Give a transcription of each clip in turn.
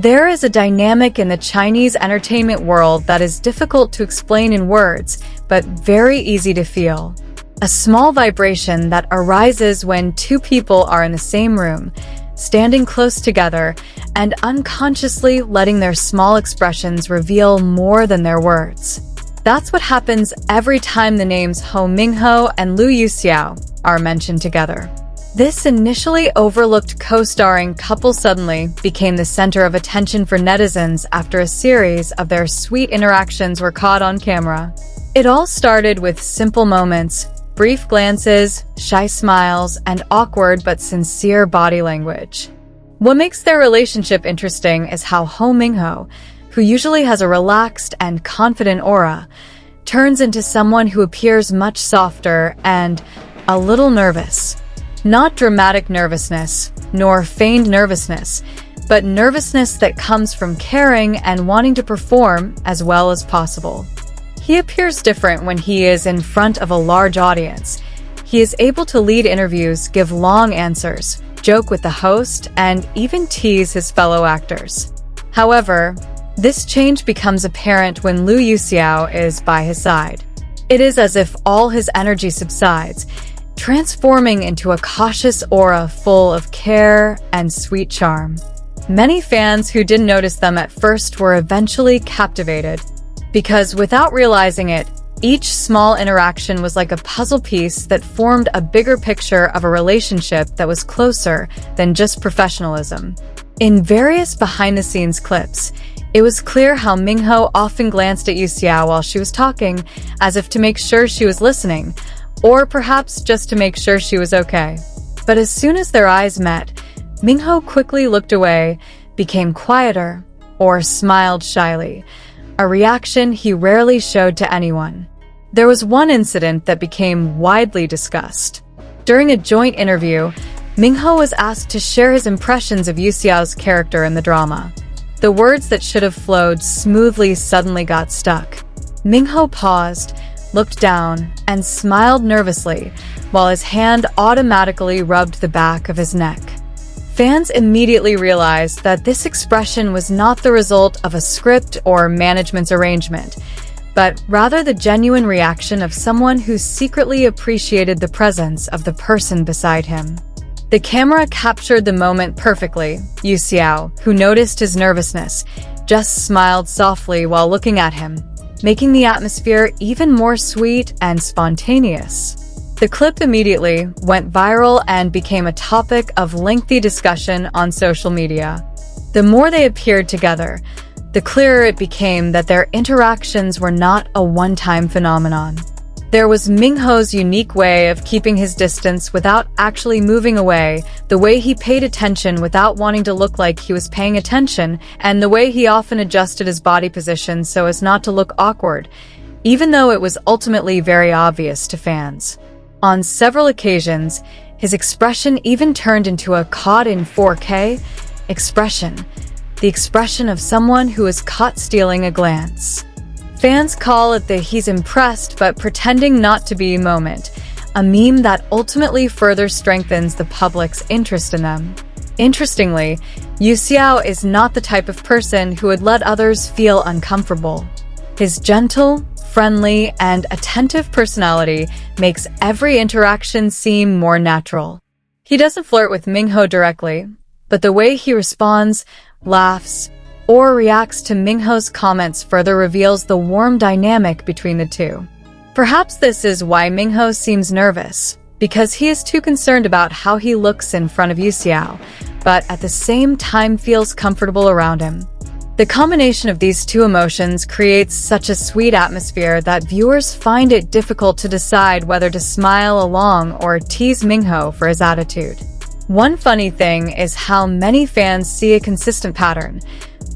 There is a dynamic in the Chinese entertainment world that is difficult to explain in words, but very easy to feel. A small vibration that arises when two people are in the same room, standing close together, and unconsciously letting their small expressions reveal more than their words. That's what happens every time the names Hou Minghao and Liu Yuxiao are mentioned together. This initially overlooked co-starring couple suddenly became the center of attention for netizens after a series of their sweet interactions were caught on camera. It all started with simple moments, brief glances, shy smiles, and awkward but sincere body language. What makes their relationship interesting is how Hou Minghao, who usually has a relaxed and confident aura, turns into someone who appears much softer and a little nervous. Not dramatic nervousness, nor feigned nervousness, but nervousness that comes from caring and wanting to perform as well as possible. He appears different when he is in front of a large audience. He is able to lead interviews, give long answers, joke with the host, and even tease his fellow actors. However, this change becomes apparent when Liu Yuxiao is by his side. It is as if all his energy subsides, transforming into a cautious aura full of care and sweet charm. Many fans who didn't notice them at first were eventually captivated, because without realizing it, each small interaction was like a puzzle piece that formed a bigger picture of a relationship that was closer than just professionalism. In various behind-the-scenes clips, it was clear how Minghao often glanced at Yuxiao while she was talking, as if to make sure she was listening, or perhaps just to make sure she was okay. But as soon as their eyes met, Minghao quickly looked away, became quieter, or smiled shyly, a reaction he rarely showed to anyone. There was one incident that became widely discussed. During a joint interview, Minghao was asked to share his impressions of Yuxiao's character in the drama. The words that should have flowed smoothly suddenly got stuck. Minghao paused, looked down, and smiled nervously, while his hand automatically rubbed the back of his neck. Fans immediately realized that this expression was not the result of a script or management's arrangement, but rather the genuine reaction of someone who secretly appreciated the presence of the person beside him. The camera captured the moment perfectly. Yuxiao, who noticed his nervousness, just smiled softly while looking at him, making the atmosphere even more sweet and spontaneous. The clip immediately went viral and became a topic of lengthy discussion on social media. The more they appeared together, the clearer it became that their interactions were not a one-time phenomenon. There was Minghao's unique way of keeping his distance without actually moving away, the way he paid attention without wanting to look like he was paying attention, and the way he often adjusted his body position so as not to look awkward, even though it was ultimately very obvious to fans. On several occasions, his expression even turned into a caught in 4K expression, the expression of someone who is caught stealing a glance. Fans call it the "he's impressed but pretending not to be" moment, a meme that ultimately further strengthens the public's interest in them. Interestingly, Yuxiao is not the type of person who would let others feel uncomfortable. His gentle, friendly, and attentive personality makes every interaction seem more natural. He doesn't flirt with Minghao directly, but the way he responds, laughs, or reacts to Minghao's comments further reveals the warm dynamic between the two. Perhaps this is why Minghao seems nervous, because he is too concerned about how he looks in front of Yuxiao, but at the same time feels comfortable around him. The combination of these two emotions creates such a sweet atmosphere that viewers find it difficult to decide whether to smile along or tease Minghao for his attitude. One funny thing is how many fans see a consistent pattern.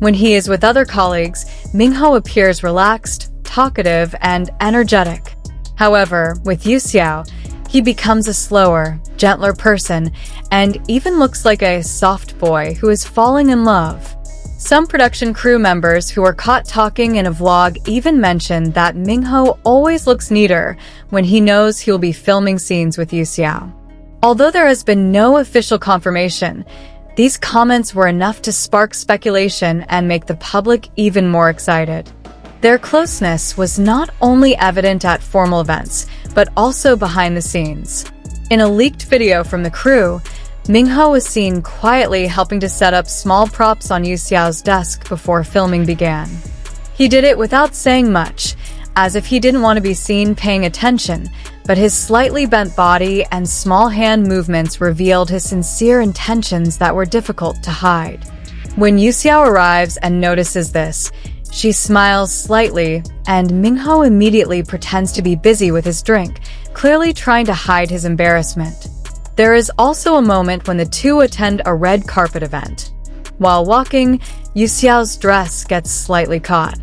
When he is with other colleagues, Minghao appears relaxed, talkative, and energetic. However, with Yuxiao, he becomes a slower, gentler person, and even looks like a soft boy who is falling in love. Some production crew members who were caught talking in a vlog even mentioned that Minghao always looks neater when he knows he'll be filming scenes with Yuxiao. Although there has been no official confirmation, These comments were enough to spark speculation and make the public even more excited. Their closeness was not only evident at formal events, but also behind the scenes. In a leaked video from the crew, Minghao was seen quietly helping to set up small props on Yuxiao's desk before filming began. He did it without saying much, as if he didn't want to be seen paying attention, but his slightly bent body and small hand movements revealed his sincere intentions that were difficult to hide. When Yuxiao arrives and notices this, she smiles slightly, and Minghao immediately pretends to be busy with his drink, clearly trying to hide his embarrassment. There is also a moment when the two attend a red carpet event. While walking, Yuxiao's dress gets slightly caught.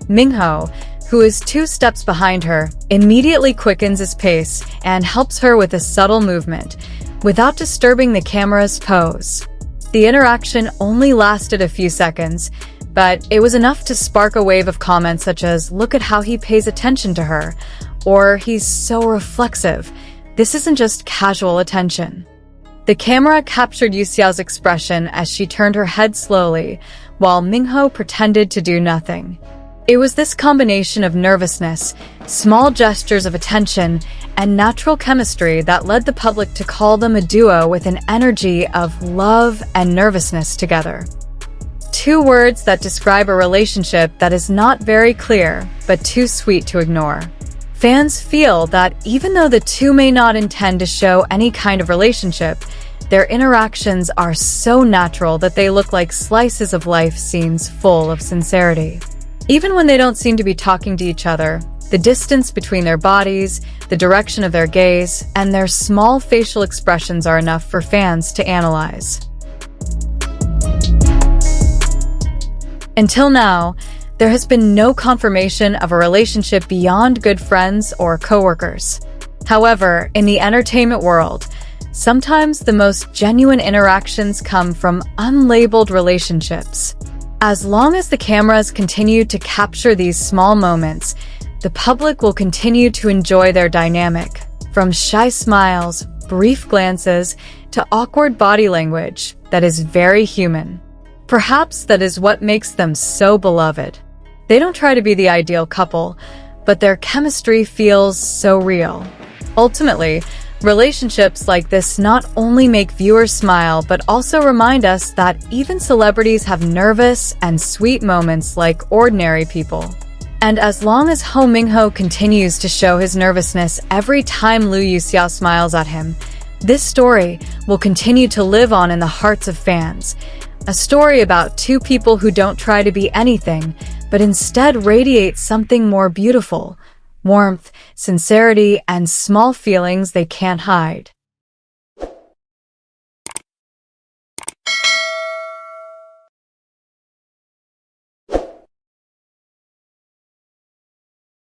Minghao, who is 2 steps behind her, immediately quickens his pace and helps her with a subtle movement, without disturbing the camera's pose. The interaction only lasted a few seconds, but it was enough to spark a wave of comments such as, "Look at how he pays attention to her," or "He's so reflexive. This isn't just casual attention." The camera captured Yuxiao's expression as she turned her head slowly, while Minghao pretended to do nothing. It was this combination of nervousness, small gestures of attention, and natural chemistry that led the public to call them a duo with an energy of love and nervousness together. 2 words that describe a relationship that is not very clear, but too sweet to ignore. Fans feel that even though the two may not intend to show any kind of relationship, their interactions are so natural that they look like slices of life scenes full of sincerity. Even when they don't seem to be talking to each other, the distance between their bodies, the direction of their gaze, and their small facial expressions are enough for fans to analyze. Until now, there has been no confirmation of a relationship beyond good friends or coworkers. However, in the entertainment world, sometimes the most genuine interactions come from unlabeled relationships. As long as the cameras continue to capture these small moments, the public will continue to enjoy their dynamic, from shy smiles, brief glances, to awkward body language that is very human. Perhaps that is what makes them so beloved. They don't try to be the ideal couple, but their chemistry feels so real. Ultimately, relationships like this not only make viewers smile, but also remind us that even celebrities have nervous and sweet moments like ordinary people. And as long as Hou Minghao continues to show his nervousness every time Liu Yuxiao smiles at him, this story will continue to live on in the hearts of fans. A story about 2 people who don't try to be anything, but instead radiate something more beautiful: warmth, sincerity, and small feelings they can't hide.